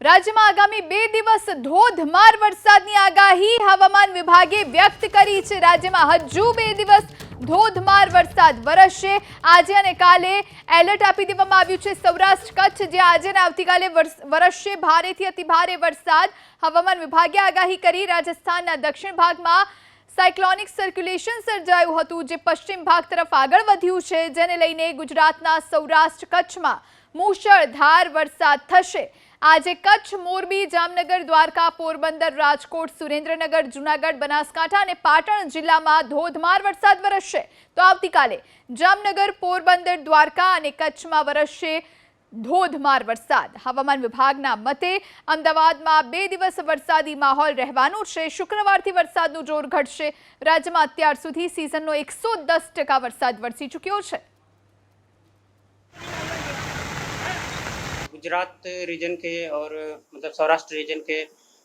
રાજ્યમાં આગામી 2 દિવસ ધોધમાર વરસાદની આગાહી હવામાન વિભાગે વ્યક્ત કરી છે। રાજ્યમાં હજુ 2 દિવસ ધોધમાર વરસાદ વરસશે। આજે અને કાલે એલર્ટ આપી દેવામાં આવ્યું છે। સૌરાષ્ટ્ર કચ્છ જ્યાં આજે અને આવતીકાલે વરસશે ભારેથી અતિભારે વરસાદ। હવામાન વિભાગે આગાહી કરી। રાજસ્થાનના દક્ષિણ ભાગમાં સાયક્લોનિક સર્ક્યુલેશન સર્જાયું હતું જે પશ્ચિમ ભાગ તરફ આગળ વધ્યું છે, જેને લઈને ગુજરાતના સૌરાષ્ટ્ર કચ્છમાં મૂશળધાર વરસાદ થશે। આજે કચ્છ, મોરબી, જામનગર, દ્વારકા, પોરબંદર, રાજકોટ, સુરેન્દ્રનગર, જૂનાગઢ, બનાસકાંઠા અને પાટણ જિલ્લામાં ધોધમાર વરસાદ વરસશે। તો આવતીકાલે જામનગર, પોરબંદર, દ્વારકા અને કચ્છમાં વરસશે ધોધમાર વરસાદ। હવામાન વિભાગના મતે અમદાવાદમાં 2 દિવસ વરસાદી માહોલ રહેવાનો છે। શુક્રવારથી વરસાદનું જોર ઘટશે। રાજ્યમાં અત્યાર સુધી સિઝનનો 110% વરસાદ વરસી ચૂક્યો છે। गुजरात रीजन के और मतलब सौराष्ट्र रीजन के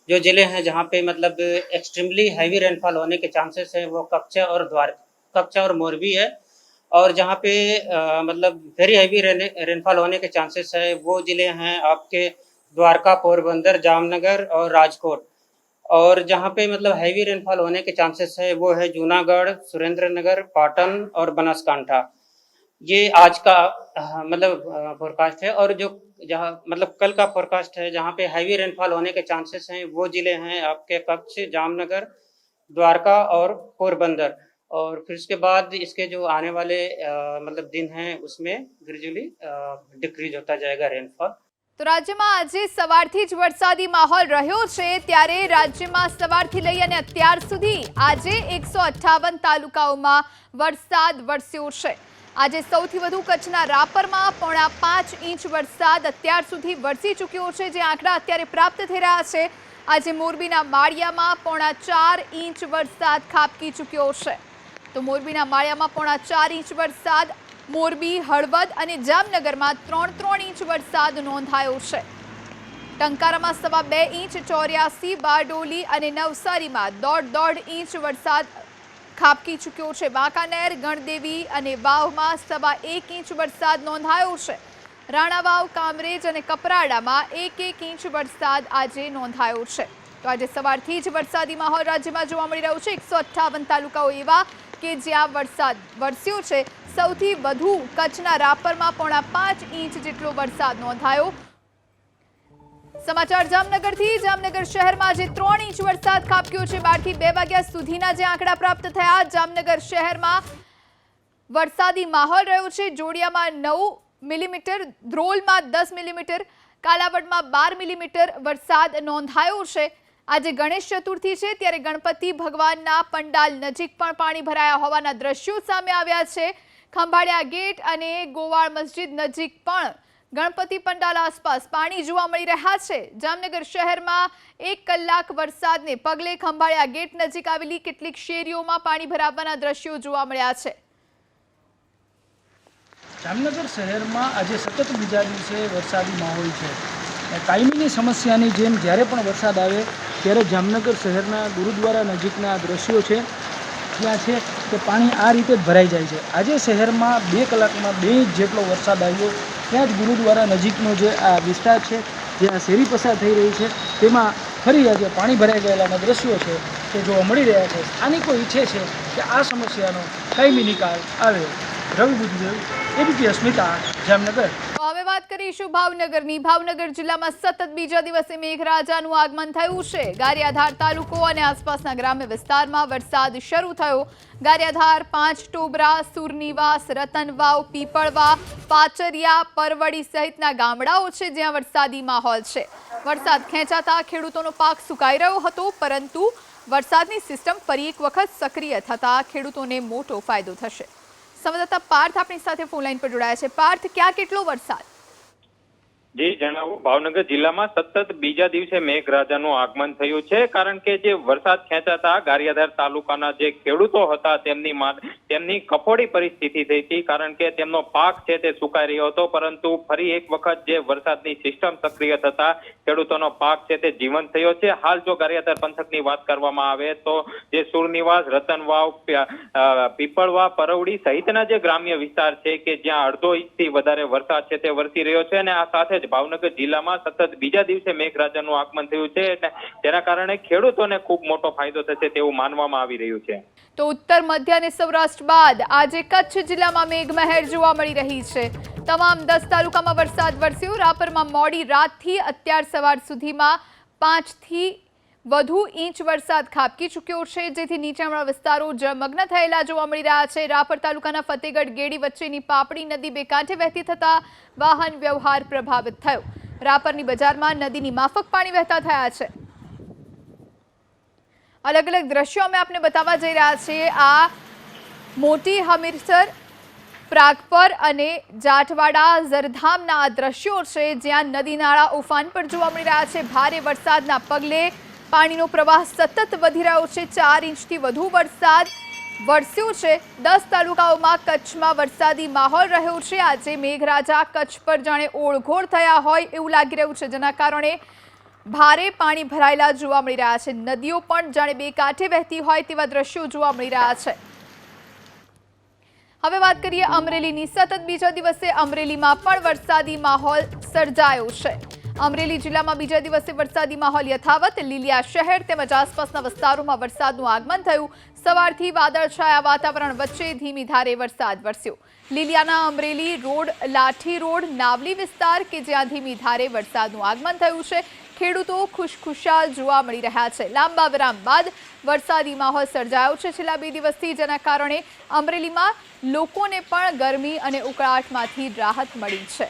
जो जिले हैं जहाँ पे मतलब एक्सट्रीमली हैवी रेनफॉल होने के चांसेस है वो कच्छ और मोरबी है। और जहाँ पे मतलब वेरी हैवी रेनफॉल होने के चांसेस है वो जिले हैं आपके द्वारका, पोरबंदर, जामनगर और राजकोट। और जहाँ पे मतलब हैवी रेनफॉल होने के चांसेस है वो है जूनागढ़, सुरेंद्रनगर, पाटन और बनासकांठा। ये आज का मतलब फोरकास्ट है। और जो जहाँ मतलब कल का फोरकास्ट है जहाँ पे हैवी रेनफॉल होने के चांसेस हैं वो जिले हैं आपके कच्छ, जामनगर, द्वारका और पोरबंदर। और फिर उसके बाद इसके जो आने वाले मतलब दिन हैं उसमें ग्रेजुअली डिक्रीज होता जाएगा रेनफॉल। तो राज्यમાં આજે સવારથી જ વરસાદી માહોલ રહ્યો છે। ત્યારે રાજ્યમાં સવારથી લઈ અને અત્યાર સુધી આજે 158 તાલુકાઓમાં વરસાદ વરસ્યો છે। આજે સૌથી વધુ કચ્છના રાપરમાં 4.5 ઇંચ વરસાદ અત્યાર સુધી વરસી ચૂક્યો છે, જે આંકડા અત્યારે પ્રાપ્ત થઈ રહ્યા છે। આજે મોરબીના માળિયામાં 4.5 ઇંચ વરસાદ ખાબકી ચૂક્યો છે। તો મોરબીના માળિયામાં 4.5 ઇંચ વરસાદ, મોરબી, હળવદ અને જામનગરમાં 3.3 ઇંચ વરસાદ નોંધાયો છે। ટંકારામાં 2.25 ઇંચ, 84, બારડોલી અને નવસારીમાં 1.5 ઇંચ વરસાદ ખાબકી ચૂક્યો છે। વાંકાનેર, ગણદેવી અને વાવમાં 1.25 ઇંચ વરસાદ નોંધાયો છે। રાણાવાવ, કામરેજ અને કપરાડામાં 1-1 ઇંચ વરસાદ આજે નોંધાયો છે। તો આજે સવારથી જ વરસાદી માહોલ રાજ્યમાં જોવા મળી રહ્યો છે। 158 તાલુકાઓ એવા કે જ્યાં વરસાદ વરસ્યો છે। સૌથી વધુ કચ્છના રાપરમાં 4.5 ઇંચ જેટલો વરસાદ નોંધાયો। સમાચાર જામનગરથી। જામનગર શહેરમાં આજે 3 ઇંચ વરસાદ ખાબક્યો છે। 12 થી 2 વાગ્યા સુધીના જે આંકડા પ્રાપ્ત થયા, જામનગર શહેરમાં વરસાદી માહોલ રહ્યો છે। જોડિયામાં 9 મિલીમીટર, ધ્રોલમાં 10 મિલીમીટર, કાલાવડમાં 12 મિલીમીટર વરસાદ નોંધાયો છે। આજે ગણેશ ચતુર્થી છે, ત્યારે ગણપતિ ભગવાનના પંડાલ નજીક પણ પાણી ભરાયા હોવાના દ્રશ્યો સામે આવ્યા છે। ખંભાળિયા ગેટ અને ગોવાળ મસ્જિદ નજીક પણ ગણપતિ પંડાલ આસપાસ પાણી જોવા મળી રહ્યા છે। જામનગર શહેરમાં 1 કલાક વરસાદને પગલે ખંભાળિયા ગેટ નજીક આવેલી કેટલીક શેરીઓમાં પાણી ભરાવાના દ્રશ્યો જોવા મળ્યા છે। જામનગર શહેરમાં આજે સતત બીજા દિવસે વરસાદી માહોલ છે। કાયમીની સમસ્યાની જેમ જ્યારે પણ વરસાદ આવે ત્યારે જામનગર શહેરના ગુરુદ્વારા નજીકના દ્રશ્યો છે ત્યાં છે કે પાણી આ રીતે જ ભરાઈ જાય છે। આજે શહેરમાં 2 કલાકમાં 2 ઇંચ જેટલો વરસાદ આવ્યો। ત્યાં જ ગુરુદ્વારા નજીકનો જે આ વિસ્તાર છે, જે આ શેરી પસાર થઈ રહી છે, તેમાં ફરી આજે પાણી ભરાઈ ગયેલાના દ્રશ્યો છે તે જોવા મળી રહ્યા છે। સ્થાનિકો ઈચ્છે છે કે આ સમસ્યાનો કાયમી નિકાલ આવે। રવિ બુદ્ધદેવ, એબીપી અસ્મિતા, જામનગર। હવે વાત કરીશું ભાવનગરની। ભાવનગર જિલ્લામાં સતત બીજા દિવસે મેઘરાજાનું આગમન થયું છે। ગારિયાધાર તાલુકો અને આસપાસના ગ્રામ્ય વિસ્તારમાં વરસાદ શરૂ થયો। ગારિયાધાર, 5 ટોબરા, સુરનિવાસ, રતનવાવ, પીપળવા, પાચરિયા, પરવડી સહિતના ગામડાઓ છે જ્યાં વરસાદી માહોલ છે। વરસાદ ખેંચાતા ખેડૂતોનો પાક સુકાઈ રહ્યો હતો, પરંતુ વરસાદની સિસ્ટમ ફરી એક વખત સક્રિય થતા ખેડૂતોને મોટો ફાયદો થશે। સંવાદદાતા પાર્થ આપણી સાથે ફોન લાઈન પર જોડાયા છે। પાર્થ, ક્યાં કેટલો વરસાદ? જી જણાવો, ભાવનગર જિલ્લામાં સતત બીજા દિવસે મેઘરાજાનું આગમન થયું છે। કારણ કે જે વરસાદ ખેંચાતા ગારિયાધાર તાલુકાના જે ખેડૂતો હતા તેમની કફોડી પરિસ્થિતિ થઈ હતી, કારણ કે તેમનો પાક છે તે સુકાઈ રહ્યો હતો। પરંતુ ફરી એક વખત જે વરસાદની સિસ્ટમ સક્રિય થતા ખેડૂતોનો પાક છે તે જીવંત થયો છે। હાલ જો ગારિયાધાર પંથકની વાત કરવામાં આવે તો જે સુરનિવાસ, રતનવાવ, પીપળવા, પરવડી સહિતના જે ગ્રામ્ય વિસ્તાર છે કે જ્યાં 1.5 ઇંચથી વધારે વરસાદ છે તે વરસી રહ્યો છે। અને આ સાથે જ ભાવનગર જિલ્લામાં સતત બીજા દિવસે મેઘરાજાનું આગમન થયું છે, જેના કારણે ખેડૂતોને ખૂબ મોટો ફાયદો થશે તેવું માનવામાં આવી રહ્યું છે. તો ઉત્તર મધ્ય અને સૌરાષ્ટ્ર બાદ આજે કચ્છ જિલ્લામાં મેઘમહેર જોવા મળી રહી છે. તમામ 10 તાલુકામાં વરસાદ વરસ્યો. રાપરમાં મોડી રાતથી અત્યાર સવાર સુધીમાં 5 થી વધુ ઇંચ વરસાદ ખાબકી ચૂક્યો છે, જેથી નીચાણવાળા વિસ્તારો જળમગ્ન થયેલા જોવા મળી રહ્યા છે. રાપર તાલુકાના ફતેગઢ ગેડી વચ્ચેની પાપડી નદી બે કાંઠે વહેતી થતા વાહન વ્યવહાર પ્રભાવિત થયો. રાપરની બજારમાં નદીની માફક પાણી વહેતા થયા છે. અલગ અલગ દ્રશ્યો અમે આપને બતાવવા જઈ રહ્યા છીએ. આ મોટી હમીરસર, પ્રાગપર અને જાટવાડા ઝરધામના આ દ્રશ્યો છે, જ્યાં નદી નાળા ઉફાન પર જોવા મળી રહ્યા છે. ભારે વરસાદના પગલે પાણીનો પ્રવાહ સતત વધી રહ્યો છે. 4 ઇંચથી વધુ વરસાદ વરસ્યો છે. 10 તાલુકાઓમાં કચ્છમાં વરસાદી માહોલ રહ્યો છે. આજે મેઘરાજા કચ્છ પર જાણે ઓળઘોળ થયા હોય એવું લાગી રહ્યું છે, જેના કારણે ભારે પાણી ભરાયેલા જોવા મળી રહ્યા છે. નદીઓ પણ જાણે બે કાંઠે વહેતી હોય તેવા દ્રશ્યો જોવા મળી રહ્યા છે. હવે વાત કરીએ અમરેલીની. સતત બીજા દિવસે અમરેલીમાં પણ વરસાદી માહોલ સર્જાયો છે. અમરેલી જિલ્લામાં બીજા દિવસે વરસાદી માહોલ યથાવત. લીલિયા શહેર તેમજ આસપાસના વિસ્તારોમાં વરસાદનું આગમન થયું. સવારથી વાદળછાયા વાતાવરણ વચ્ચે ધીમી ધારે વરસાદ વરસ્યો. લીલિયાના અમરેલી રોડ, લાઠી રોડ, નાવલી વિસ્તાર કે જ્યાં ધીમી ધારે વરસાદનું આગમન થયું છે. ખેડૂતો ખુશખુશાલ જોવા મળી રહ્યા છે. લાંબા વિરામ બાદ વરસાદી માહોલ સર્જાયો છે છેલ્લા 2 દિવસથી, જેના કારણે અમરેલીમાં લોકોને પણ ગરમી અને ઉકળાટમાંથી રાહત મળી છે.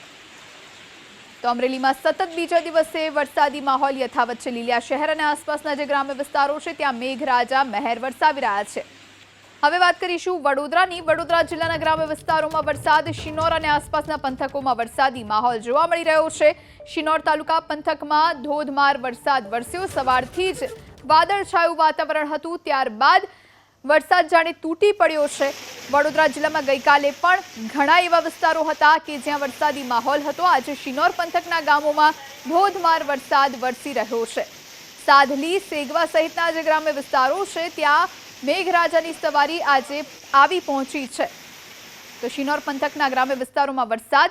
તો અમરેલીમાં સતત બીજા દિવસે વરસાદી માહોલ યથાવત છે. લીલિયા શહેર અને આસપાસના જે ગ્રામ્ય વિસ્તારો છે ત્યાં મેઘરાજા મહેર વરસાવી રહ્યા છે. હવે વાત કરીશું વડોદરાની. વડોદરા જિલ્લાના ગ્રામ્ય વિસ્તારોમાં વરસાદ. શિનોર અને આસપાસના પંથકોમાં વરસાદી માહોલ જોવા મળી રહ્યો છે. શિનોર તાલુકા પંથકમાં ધોધમાર વરસાદ વરસ્યો. સવારથી જ વાદળછાયું વાતાવરણ હતું, ત્યારબાદ વરસાદ જાણે તૂટી પડ્યો છે. વડોદરા જિલ્લામાં ગઈકાલે પણ ઘણા એવા વિસ્તારો હતા કે જ્યાં વરસાદી માહોલ હતો. આજે શિનોર પંથકના ગામોમાં ધોધમાર વરસાદ વરસી રહ્યો છે. સાધલી, સેગવા સહિતના જે ગ્રામ્ય વિસ્તારો છે ત્યાં મેઘરાજાની સવારી આજે આવી પહોંચી છે. તો શિનોર પંથકના ગ્રામ્ય વિસ્તારોમાં વરસાદ.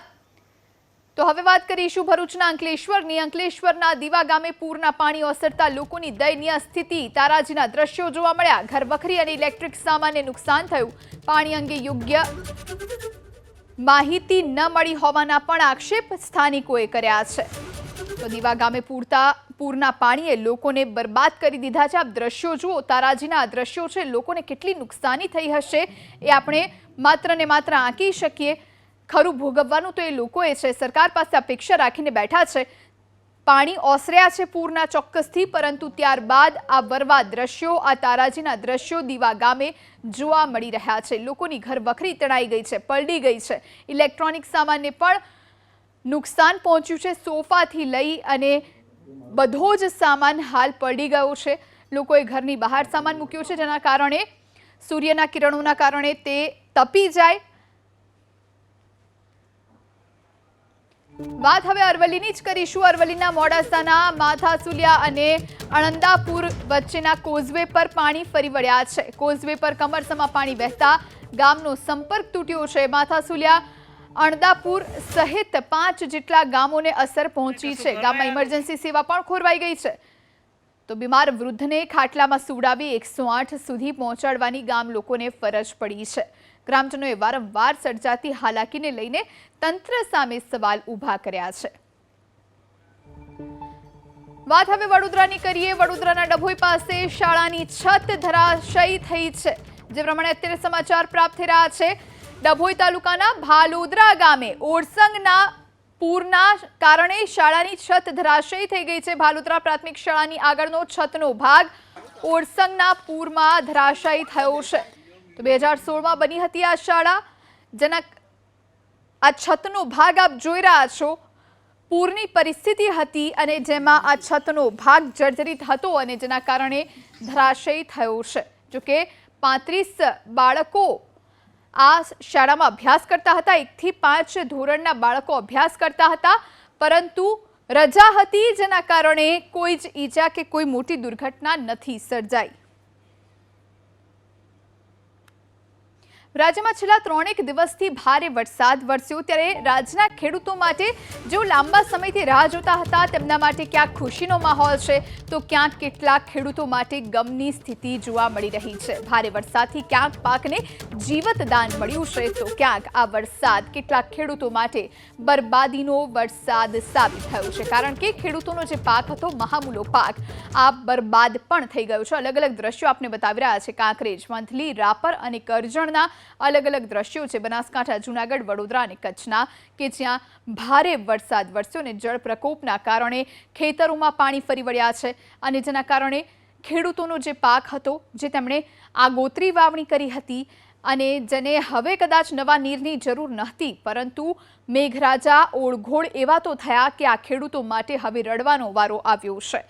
તો હવે વાત કરીશું ભરૂચના અંકલેશ્વરની. અંકલેશ્વરના દીવા ગામે પૂરના પાણી ઓસરતા લોકોની દયનીય સ્થિતિ. તારાજીના દ્રશ્યો જોવા મળ્યા. ઘર વખરી અને ઇલેક્ટ્રિક સામાનને નુકસાન થયું. પાણી અંગે યોગ્ય માહિતી ન મળી હોવાના પણ આક્ષેપ સ્થાનિકોએ કર્યા છે. તો દીવા ગામે પૂરના પાણીએ લોકોને બરબાદ કરી દીધા છે. આપ દ્રશ્યો જુઓ, તારાજીના આ દ્રશ્યો છે. લોકોને કેટલી નુકસાની થઈ હશે એ આપણે માત્ર ને માત્ર આંકી શકીએ. ખરું ભોગવવાનું તો એ લોકોએ છે. સરકાર પાસે અપેક્ષા રાખીને બેઠા છે. પાણી ઓસર્યા છે પૂરના ચોક્કસથી, પરંતુ ત્યારબાદ આ વરવા દ્રશ્યો, આ તારાજીના દ્રશ્યો દીવા ગામે જોવા મળી રહ્યા છે. લોકોની ઘર વખરી તણાઈ ગઈ છે, પલળી ગઈ છે. ઇલેક્ટ્રોનિક સામાનને પણ નુકસાન પહોંચ્યું છે. સોફાથી લઈ અને બધો જ સામાન હાલ પલળી ગયો છે. લોકોએ ઘરની બહાર સામાન મૂક્યો છે, જેના કારણે સૂર્યના કિરણોના કારણે તે તપી જાય. વાત હવે અરવલ્લીની જ કરીશું. અરવલ્લીના મોડાસાના માથાસુલિયા અને અણંદાપુર વચ્ચેના કોઝવે પર પાણી ફરી વળ્યા છે. કોઝવે પર કમરસમાં પાણી વહેતા ગામનો સંપર્ક તૂટ્યો છે. માથાસુલિયા, અણદાપુર સહિત 5 જેટલા ગામોને અસર પહોંચી છે. ગામમાં ઇમરજન્સી સેવા પણ ખોરવાઈ ગઈ છે. તો બીમાર વૃદ્ધને ખાટલામાં સુવડાવી 108 સુધી પહોંચાડવાની ગામ લોકોને ફરજ પડી છે. ગ્રામજનોએ વારંવાર સર્જાતી હાલાકીને લઈને તંત્ર સામે સવાલ ઊભા કર્યા છે. વાત હવે વડોદરાની કરીએ. વડોદરાના ડભોઈ પાસે શાળાની છત ધરાશયી થઈ છે. જે પ્રમાણે અત્યારે સમાચાર પ્રાપ્ત થઈ રહ્યા છે, ડભોઈ તાલુકાના ભાલોદરા ગામે ઓરસંગના પૂરના કારણે શાળાની છત ધરાશયી થઈ ગઈ છે. ભાલોદરા પ્રાથમિક શાળાની આગળનો છતનો ભાગ ઓરસંગના પૂરમાં ધરાશયી થયો છે. તો 2016માં બની હતી આ શાળા, જેના આ છતનો ભાગ આપ જોઈ રહ્યા છો. પૂરની પરિસ્થિતિ હતી અને જેમાં આ છતનો ભાગ જર્જરિત હતો અને જેના કારણે ધરાશયી થયો છે. જોકે 35 બાળકો આ શાળામાં અભ્યાસ કરતા હતા. 1 થી 5 ધોરણના બાળકો અભ્યાસ કરતા હતા, પરંતુ રજા હતી, જેના કારણે કોઈ જ ઈજા કે કોઈ મોટી દુર્ઘટના નથી સર્જાઈ. રાજ્યમાં છેલ્લા 3 દિવસથી ભારે વરસાદ વરસ્યો ત્યારે રાજ્યના ખેડૂતો માટે જેઓ લાંબા સમયથી રાહ જોતા હતા તેમના માટે ક્યાંક ખુશીનો માહોલ છે તો ક્યાંક કેટલાક ખેડૂતો માટે ગમની સ્થિતિ જોવા મળી રહી છે। ભારે વરસાદથી ક્યાંક પાકને જીવતદાન મળ્યું છે તો ક્યાંક આ વરસાદ કેટલાક ખેડૂતો માટે બરબાદીનો વરસાદ સાબિત થયો છે કારણ કે ખેડૂતોનો જે પાક હતો મહામૂલો પાક આ બરબાદ પણ થઈ ગયો છે। અલગ અલગ દ્રશ્યો આપને બતાવી રહ્યા છે કાંકરેજ, વંથલી, રાપર અને કરજણના अलग अलग दृश्यों છે બનાસકાંઠા, જૂનાગઢ, વડોદરા અને કચ્છના કે જ્યાં ભારે વરસાદ વરસ્યો અને જળ પ્રકોપના કારણે ખેતરોમાં પાણી ફરી વળ્યા છે અને જેના કારણે ખેડૂતોનો જે પાક હતો જે તેમણે આગોતરી વાવણી કરી હતી અને જેને હવે કદાચ નવા નીરની જરૂર નહોતી પરંતુ મેઘરાજા ઓળઘોળ એવા તો થયા કે આ ખેડૂતો માટે હવે રડવાનો વારો આવ્યો છે।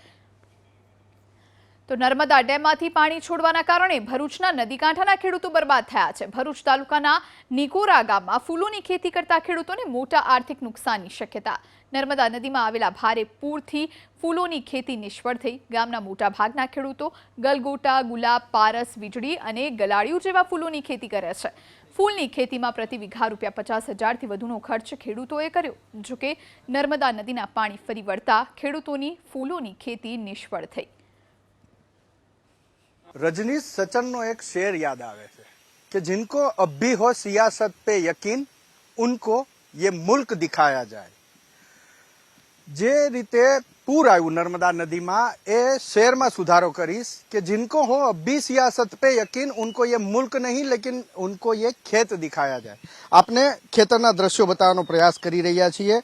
તો નર્મદા ડેમમાંથી પાણી છોડવાના કારણે ભરૂચના નદીકાંઠાના ખેડૂતો બરબાદ થયા છે। ભરૂચ તાલુકાના નિકોરા ગામમાં ફૂલોની ખેતી કરતા ખેડૂતોને મોટા આર્થિક નુકસાનની શક્યતા। નર્મદા નદીમાં આવેલા ભારે પૂરથી ફૂલોની ખેતી નિષ્ફળ થઈ। ગામના મોટા ભાગના ખેડૂતો ગલગોટા, ગુલાબ, પારસ, વીજળી અને ગલાડિયું જેવા ફૂલોની ખેતી કરે છે। ફૂલની ખેતીમાં પ્રતિ વીઘા ₹50,000થી વધુનો ખર્ચ ખેડૂતોએ કર્યો। જોકે નર્મદા નદીના પાણી ફરી વળતા ખેડૂતોની ફૂલોની ખેતી નિષ્ફળ થઈ। रजनीश सचन नो एक शेर याद आवे है कि जिनको अब भी हो सियासत पे यकीन उनको ये मुल्क दिखाया जाए। जे रीते पूर आयु नर्मदा नदी में ए शेर में सुधारो करीश कि जिनको हो अब भी सियासत पे यकीन उनको ये मुल्क नहीं लेकिन उनको ये खेत दिखाया जाए। आपने खेतरना दृश्यों बतावવાનો प्रयास કરી રહ્યા છીએ।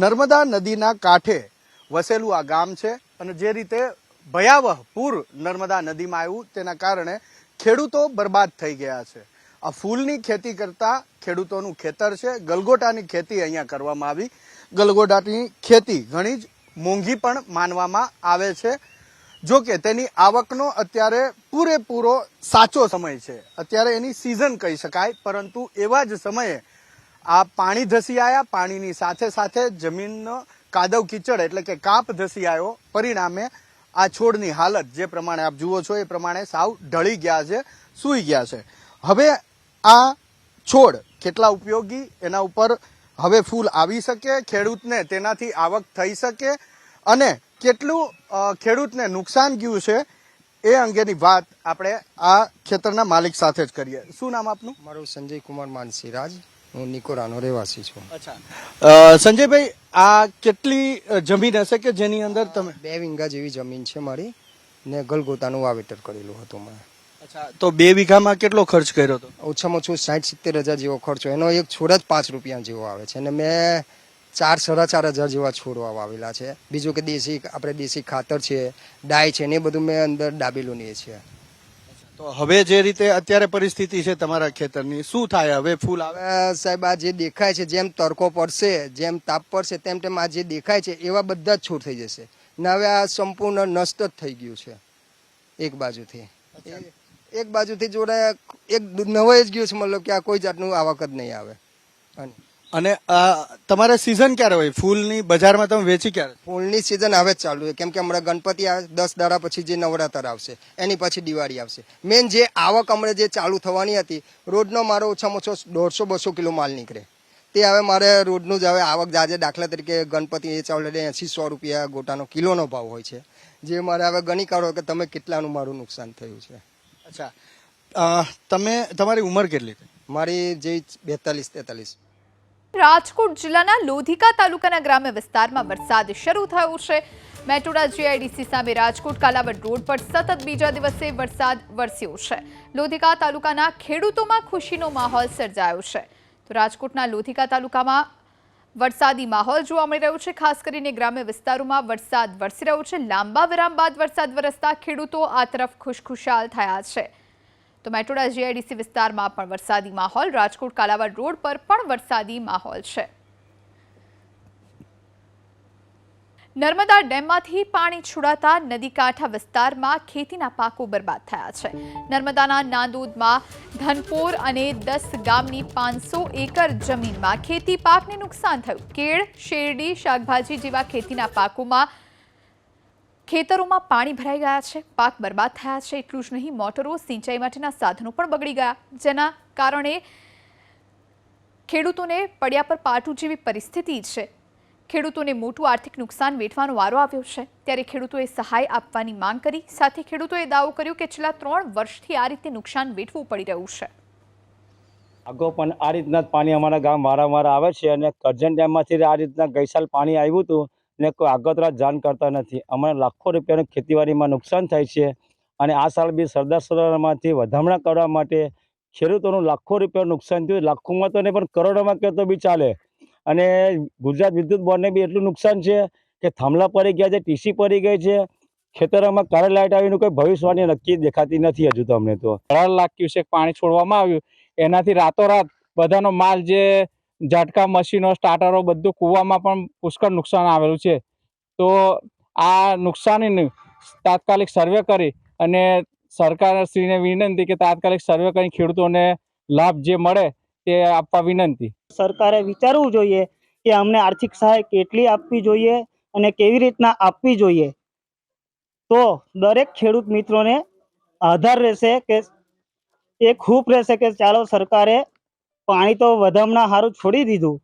नर्मदा नदीना कांठे वसेलू आ गाम छे અને જે રીતે ભયાવહ પૂર નર્મદા નદીમાં આવ્યું તેના કારણે ખેડૂતો બરબાદ થઈ ગયા છે। આ ફૂલની ખેતી કરતા ખેડૂતોનું ખેતર છે। ગલગોટાની ખેતી અહીંયા કરવામાં આવી। ગલગોટાની ખેતી ઘણી જ મોંઘી પણ માનવામાં આવે છે। જો કે તેની આવકનો અત્યારે પૂરેપૂરો સાચો સમય છે। અત્યારે એની સિઝન કહી શકાય પરંતુ એવા જ સમયે આ પાણી ધસી આવ્યા। પાણીની સાથે સાથે જમીનનો કાદવ કીચડ એટલે કે કાપ ધસી આવ્યો। પરિણામે આ છોડની હાલત જે પ્રમાણે આપ જુઓ છો એ પ્રમાણે સાવ ઢળી ગયા છે, સૂઈ ગયા છે। હવે આ છોડ કેટલા ઉપયોગી એના ઉપર હવે ફૂલ આવી શકે, ખેડૂતને તેનાથી આવક થઈ શકે અને કેટલું ખેડૂતને નુકસાન ગયું છે એ અંગેની વાત આપણે આ ખેતરના માલિક સાથે જ કરીએ। શું નામ આપનું? મારું સંજય કુમાર માનસીરાજ, હું નિકોરાનો રહેવાસી છું। અચ્છા સંજયભાઈ, આ કેટલી જમીન હશે કે જેની અંદર તમે? 2 વીઘા જેવી જમીન છે મારી ને ગલગોતાનું વાવેતર કરેલું હતું મેં। અચ્છા, તો 2 વીઘામાં કેટલો ખર્ચ કર્યો હતો? ઓછામાં ઓછું 60-70 હજાર જેવો ખર્ચો। એનો એક છોડ જ 5 રૂપિયા જેવો આવે છે અને મેં 4-4.5 હજાર જેવા છોડવા વાવેલા છે। બીજું કે આપણે દેશી ખાતર છે, ડાય છે ને એ બધું મેં અંદર ડાબેલું ને છે। તો હવે જે રીતે અત્યારે પરિસ્થિતિ છે તમારા ખેતરની, શું થાય હવે? ફૂલ આવે? સાહેબ, આ જે દેખાય છે જેમ તડકો પડશે, જેમ તાપ પડશે તેમ તેમ આ જે દેખાય છે એવા બધા જ છોડ થઈ જશે ને હવે આ સંપૂર્ણ નષ્ટ જ થઈ ગયું છે એક બાજુથી જોડે એક નવાઈ જ ગયું છે। મતલબ કે આ કોઈ જાતનું આવક જ નહીં આવે। અને તમારે સિઝન ક્યારે હોય ફૂલની? બજારમાં તમે વેચી ક્યારે? ફૂલની સિઝન હવે જ ચાલુ છે કેમ કે હમણાં ગણપતિ આવે, 10 દાડા પછી જે નવરાત્ર આવશે એની પછી દિવાળી આવશે। મેન જે આવક હમણાં જે ચાલુ થવાની હતી, રોજનો મારો ઓછામાં ઓછો 150-200 કિલો માલ નીકળે તે હવે મારે રોજનું જ હવે આવક જાજે। દાખલા તરીકે ગણપતિ એ ચાવલે 80-100 રૂપિયા ગોટાનો કિલોનો ભાવ હોય છે જે મારે હવે ગણી કાઢો કે તમે કેટલાનું મારું નુકસાન થયું છે। અચ્છા, તમારી ઉંમર કેટલી? મારી જે 42-43। રાજકોટ જિલ્લાના લોધિકા તાલુકાના ગ્રામ્ય વિસ્તારમાં વરસાદ શરૂ થયો છે। મેટોડા જીઆઈડીસી સામે રાજકોટ કાલાવડ રોડ પર સતત બીજા દિવસે વરસાદ વરસ્યો છે। લોધિકા તાલુકાના ખેડૂતોમાં ખુશીનો માહોલ સર્જાયો છે। તો રાજકોટના લોધિકા તાલુકામાં વરસાદી માહોલ જોવા મળી રહ્યો છે। ખાસ કરીને ગ્રામ્ય વિસ્તારોમાં વરસાદ વરસી રહ્યો છે। લાંબા વિરામ બાદ વરસાદ વરસતા ખેડૂતો આ તરફ ખુશખુશાલ થયા છે। તો મેટોડા જીઆઈડીસી વિસ્તારમાં પણ વરસાદી માહોલ, રાજકોટ કાલાવડ રોડ પર પણ વરસાદી માહોલ છે। નર્મદા ડેમમાંથી પાણી છોડાતા નદીકાંઠા વિસ્તારમાં ખેતીના પાકો બરબાદ થયા છે। નર્મદાના નાંદોદમાં ધનપોર અને 10 ગામની 500 એકર જમીનમાં ખેતી પાકને નુકસાન થયું। કેળ, શેરડી, શાકભાજી જેવા ખેતીના પાકોમાં ખેતરોમાં પાણી ભરાઈ ગયા છે, પાક બરબાદ થયા છે। એટલું જ નહીં, મોટરો, સિંચાઈ માટેના સાધનો પણ બગડી ગયા જેના કારણે ખેડૂતોને પડ્યા પર પાટું જેવી પરિસ્થિતિ છે. ખેડૂતોને મોટું આર્થિક નુકસાન વેઠવાનો વારો આવ્યો છે. ત્યારે ખેડૂતોએ સહાય આપવાની માંગ કરી. સાથે ખેડૂતોએ દાવો કર્યો કે છેલ્લા 3 વર્ષથી આ રીતે નુકસાન વેઠવું પડી રહ્યું છે. અગાઉ પણ આ રીતના જ પાણી અમારા ગામ વારંવાર આવે છે અને કરજણ ડેમમાંથી આ રીતના ગઈ સાલ પાણી આવ્યું હતું અને કોઈ આગોતરા જાણ કરતા નથી. અમારે લાખો રૂપિયાનું ખેતીવાડીમાં નુકસાન થાય છે અને આ સાલ બી સરદાર સરોવરમાંથી વધામણા કરવા માટે ખેડૂતોનું લાખો રૂપિયાનું નુકસાન થયું. લાખોમાં તો નહીં પણ કરોડોમાં કહેતો બી ચાલે. અને ગુજરાત વિદ્યુત બોર્ડને બી એટલું નુકસાન છે કે થાંભલા પડી ગયા છે, ટીસી પડી ગઈ છે, ખેતરોમાં કાળી લાઇટ આવીને કોઈ ભવિષ્યવાણી નક્કી દેખાતી નથી હજુ તો અમને તો. 18 લાખ ક્યુસેક પાણી છોડવામાં આવ્યું, એનાથી રાતોરાત બધાનો માલ જે ઝટકા મશીનો સ્ટાર્ટરો બધું કૂવામાં પણ પુષ્કળ નુકસાન આવેલું છે. તો આ નુકસાનીનું તાત્કાલિક સર્વે કરી અને સરકારશ્રીને વિનંતી કે તાત્કાલિક સર્વે કરી ખેડૂતોને લાભ જે મળે તે આપવા વિનંતી. સરકારે વિચારવું જોઈએ કે અમને આર્થિક સહાય કેટલી આપવી જોઈએ અને કેવી રીતના આપવી જોઈએ. તો દરેક ખેડૂત મિત્રોને આધાર રહેશે કે એ ખૂબ રહેશે કે ચાલો સરકારે પાણી તો વધામણા સારું છોડી દીધું,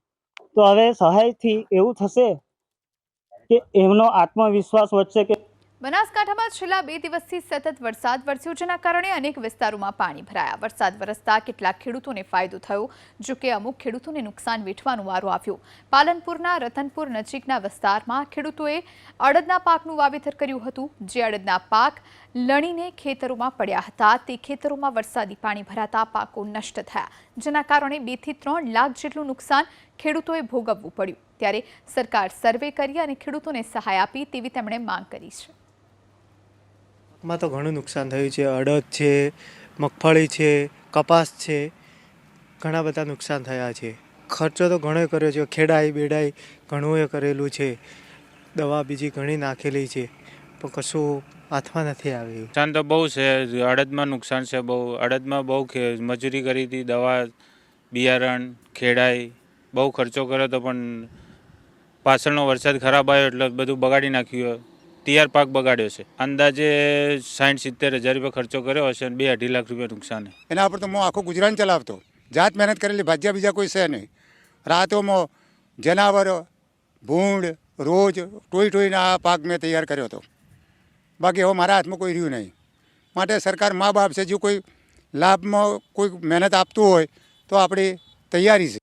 તો હવે સહાયથી એવું થશે કે એમનો આત્મવિશ્વાસ વધશે કે બનાસકાંઠામાં છેલ્લા 2 દિવસથી સતત વરસાદ વરસ્યો, જેના કારણે અનેક વિસ્તારોમાં પાણી ભરાયા. વરસાદ વરસતા કેટલાક ખેડૂતોને ફાયદો થયો, જો કે અમુક ખેડૂતોને નુકસાન વેઠવાનો વારો આવ્યો. પાલનપુરના રતનપુર નજીકના વિસ્તારમાં ખેડૂતોએ અડદના પાકનું વાવેતર કર્યું હતું. જે અડદના પાક લણીને ખેતરોમાં પડ્યા હતા, તે ખેતરોમાં વરસાદી પાણી ભરાતા પાકો નષ્ટ થયા, જેના કારણે 2 થી 3 લાખ જેટલું નુકસાન ખેડૂતોએ ભોગવવું પડ્યું. ત્યારે સરકાર સર્વે કરી અને ખેડૂતોને સહાય આપી તેવી તેમણે માંગ કરી છે. માં તો ઘણું નુકસાન થયું છે. અડદ છે, મગફળી છે, કપાસ છે, ઘણા બધા નુકસાન થયા છે. ખર્ચો તો ઘણો કર્યો છે, ખેડાઈ બેડાઈ ઘણું એ કરેલું છે, દવા બીજી ઘણી નાખેલી છે, પણ કશું હાથમાં નથી આવ્યું. નુકસાન તો બહુ છે. અડદમાં નુકસાન છે બહુ. અડદમાં બહુ મજૂરી કરી હતી, દવા, બિયારણ, ખેડાઈ બહુ ખર્ચો કર્યો હતો, પણ પાછળનો વરસાદ ખરાબ આવ્યો એટલે બધું બગાડી નાખ્યું. તૈયાર પાક બગાડ્યો છે. અંદાજે 60-70 હજાર રૂપિયા ખર્ચો કર્યો હશે અને 2-2.5 લાખ રૂપિયા નુકસાન. એના પર તો હું આખું ગુજરાન ચલાવતો. જાત મહેનત કરેલી, ભાજ્યા બીજા કોઈ છે નહીં. રાતોમાં જનાવર, ભૂંડ, રોજ ટોઈને આ પાક મેં તૈયાર કર્યો હતો. બાકી હવે મારા હાથમાં કોઈ રહ્યું નહીં. માટે સરકાર મા બાપ છે, જો કોઈ લાભમાં કોઈ મહેનત આપતું હોય તો આપણી તૈયારી છે.